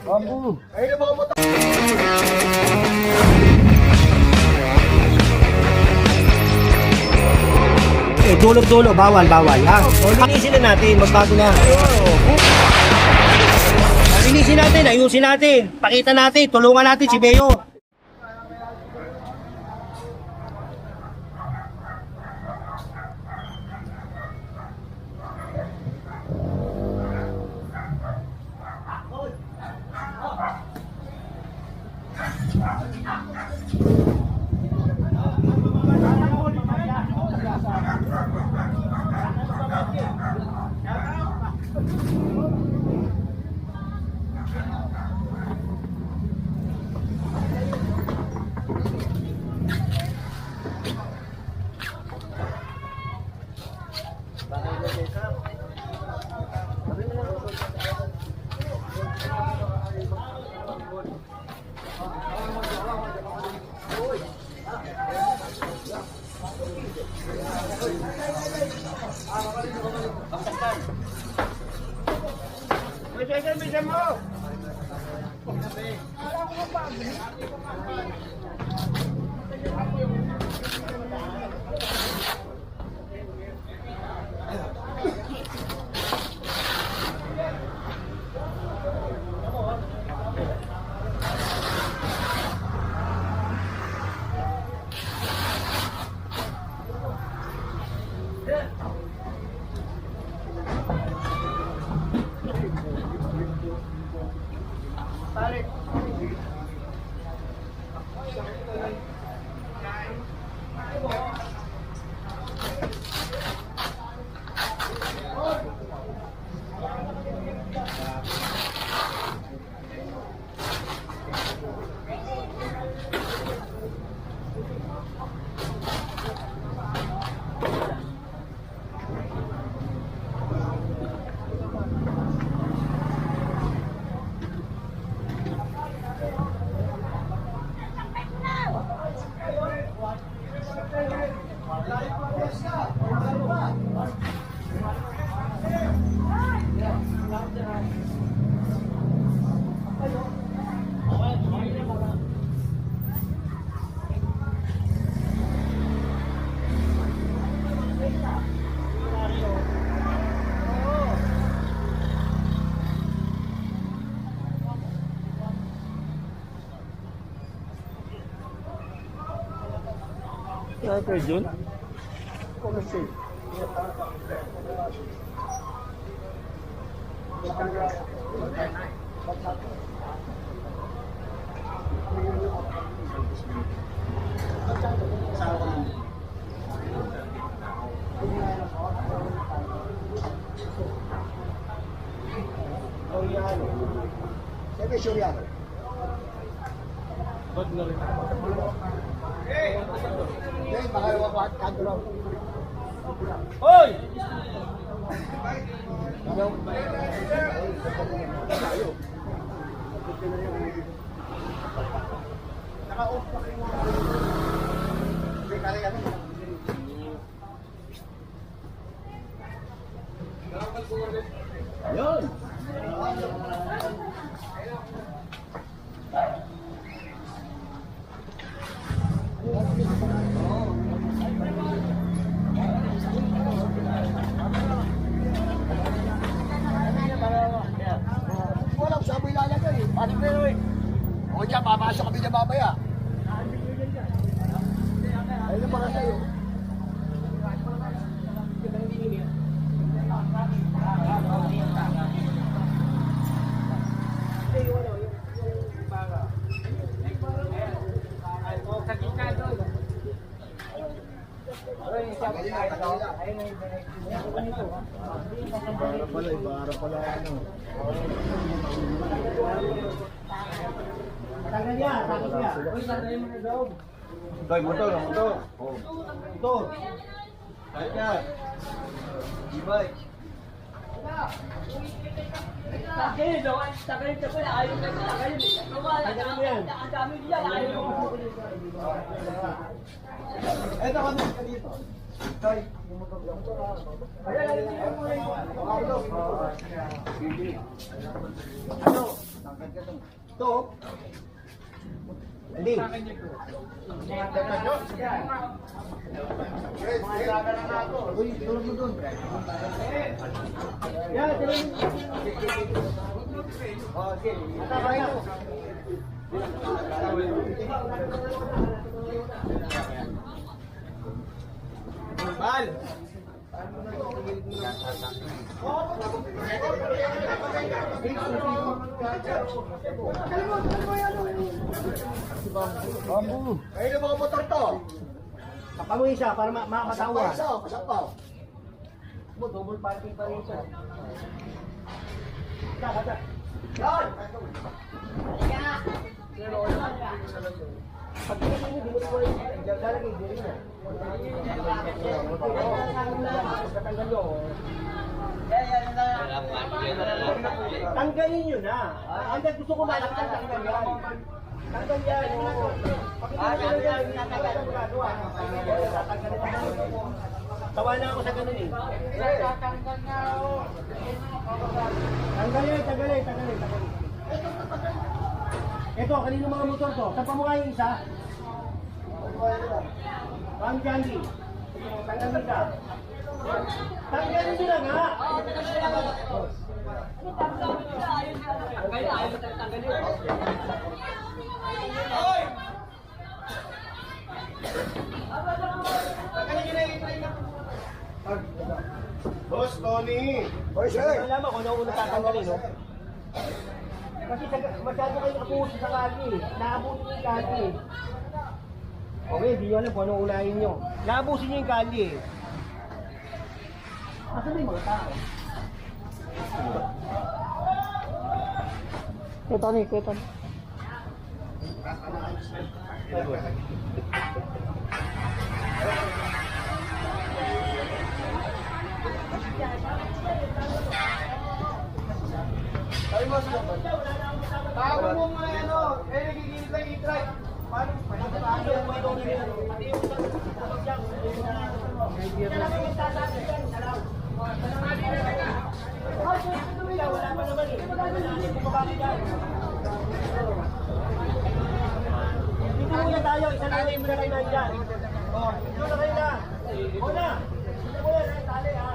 Bambu. Dulo-dulo, bawal, ha? Linisin na natin, magbago na. Linisin natin, ayusin natin, pakita natin, tulungan natin si Beo. Sniper Jun? Hoy! Yun! Walang sabi lalagay. Paano pero eh? O dyan, papasok kami dyan mamaya. Ayun ang mga sa'yo. Ibarra pala ano. Tagal yan, takot yan. Uy, sana yung mga daw. Toy, motor. Ito. Kaya. Ibay. Tagalin, no? Tagalin ka pala. Ayaw na ito. Tagalin. Tagalin mo yan. Ang dami diyan. Ayaw mo. Eto kami ka dito. Sorry. Ano? Ito? Hindi. Uy, tulog mo dun. Yan, tulog. Okay. Atakay mo. Bal! Bambu! Ayun ang mga motor to. Kapamuhin siya para matawa. Pasapaw. Mo, double parking pa rin siya. Yan! Pag hindi mo ko lalagay din na. Tatanggal nyo. Tanggalin nyo na. Hanggang gusto ko malaktan, tanggal yan. Tanggal yan. Pag hindi yan, tanggal ang magagawa. Tawa na ako sa ganun eh. Tanggalin. Ito, kanino mga motor to? Saan pa mo kayo isa? Ram Candy. Tanggalin ka. Tanggalin nyo na nga. Boss Tony! Oy, sir! Alam mo kung ano una tatanggalin, no? Kasi masyado kayong apuso sa kali. Naabusin nyo yung kali. Okay, di nyo alam kung anong unahin nyo. Naabusin nyo yung kali. Asan na yung mga tao? Kuya Tony. Sabi mo sila ba? Bago mo mga ano, nagigilid lang i-try. Paano? Paano yung mga Tony nyo? Pati yung wala pa naman eh. Dito muna tayo, isa na rin muna kayo dyan. Dito na kayo na. Una, dito muna na tali ha.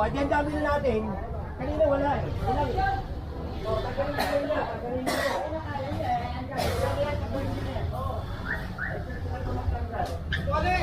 Adi ang dami na natin. Kanina wala eh. Ilang eh. Tagalin na kayo na. Tagalin na kayo. Tony!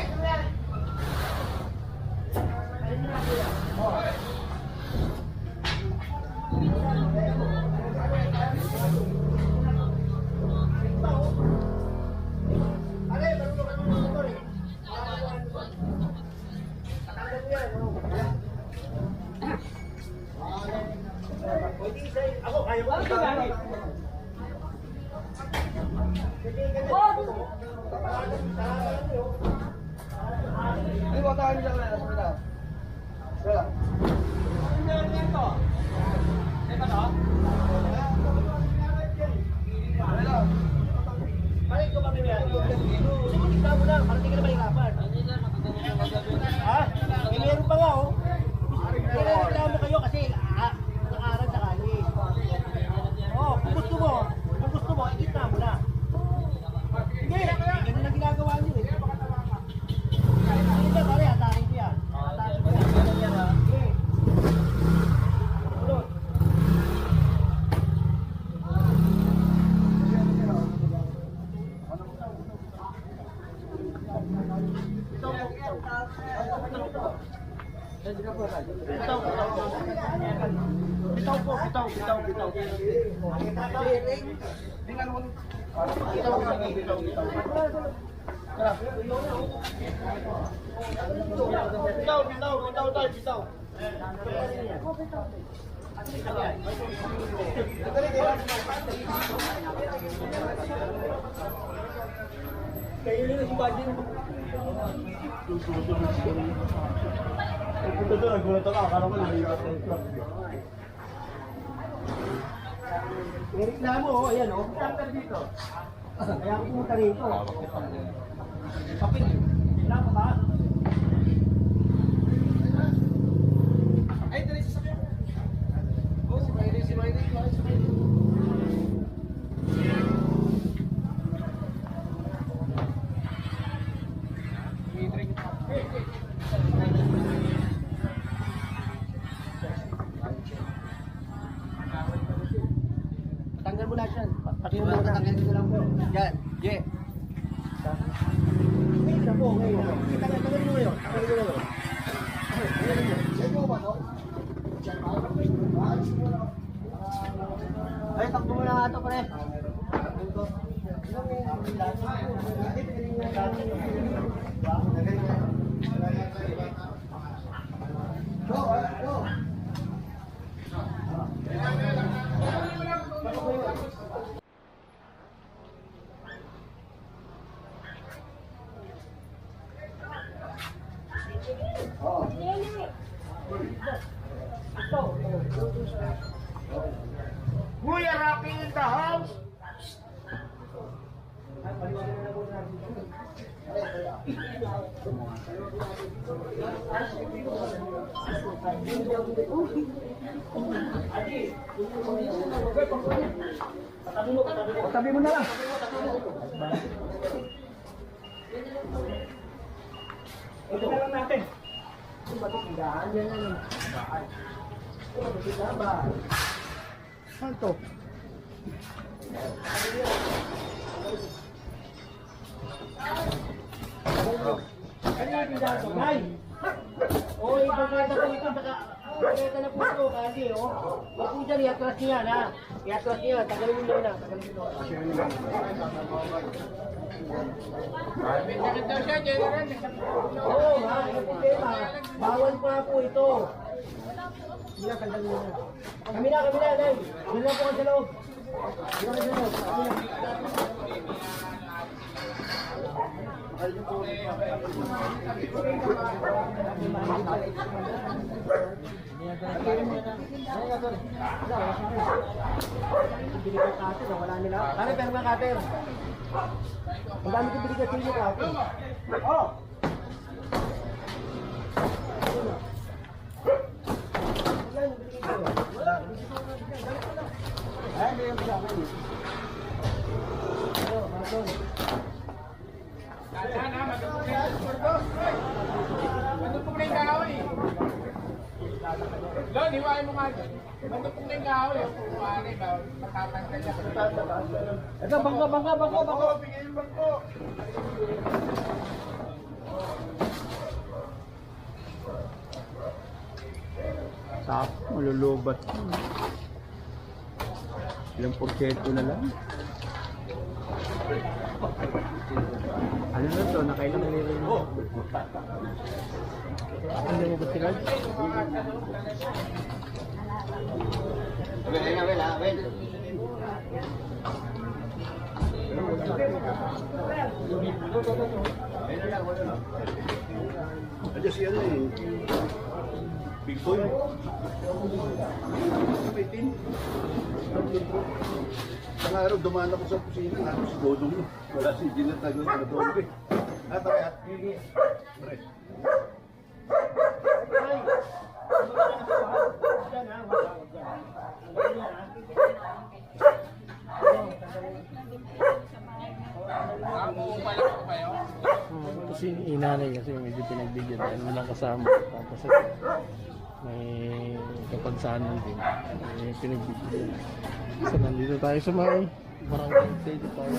Ako, kaya ko. Ay, wata ka nila na. Wala. Balik ko kami yan. Gusto mo tignan mo lang, para hindi ka na mahirapan. Ha? Eh, meron pa nga oh. Kailangan mo kayo kasi nakaarad sa kali. Oh, kung gusto mo, ikita mo na. Sige, ganun lang ginagawa niyo eh. Sige ka, pare, hatakin ko yan. Hatakin ko yan. Sige. Tulot. Bitaw. Bitaw. Kayo nila si Badin. doon, nagulat ako. Akala ko nalipat na yung truck. May reklamo, ayan o. Tanker dito. Kaya ako pumunta rito. Papit. Wala pa ba? Ay, dali sa sakyan. Oh, si Miley, si Miley. Si Miley. Tanggal mo lahat yan. Pati mo muna. Tanggal mo lang po. Yan. Yeah. Ngayon na po. Ngayon na. Tanggal mo ngayon. Tanggal mo ngayon. Ay, takbo mo na nga ito, pre. We are rocking in the house. Tabi mo na lang. Ito na lang natin. Saan to? Ano yung tindahan to? Nay! O, ipagkita ko ito. Ipagkita na po ito, kasi o. Huwag po dyan, i-atras niya yan ha. I-atras niya yan. Tagalin mo na. Tagalin mo na. Oo ha, yung problema. Bawal pa po ito. Hindi na, tagalin mo na. Kami na, Nay. Dali na po ka sa loob. Dali na sa loob. Kami na. Wala nila. Kare, pero mga kater. Ang dami ko binigay sa inyo kater. Oh! Ay, may yung sa akin. Mandupok na yung kahoy. Lon, hiwain mo nga. Mandupok na yung kahoy. Kumaari ba? Matatanggal niya. Ito, bangko. Bigay yung bangko. Sap, malulubat. Ilang porsyento na lang. Ano na to? Nakailang nilirin mo? Ano mo ba sila? Ano si ano eh? Big boy. Sa araw, dumaan ako sa kusina. Ako si Dodong mo. Wala si Gina Tago na Dodong eh. Ah, pare. Pare. Kasi inanay kasi medyo pinagbigyan dahil walang kasama. Tapos may kapagsanan din. May pinagbigyan. So nandito tayo sa may barangay state tayo.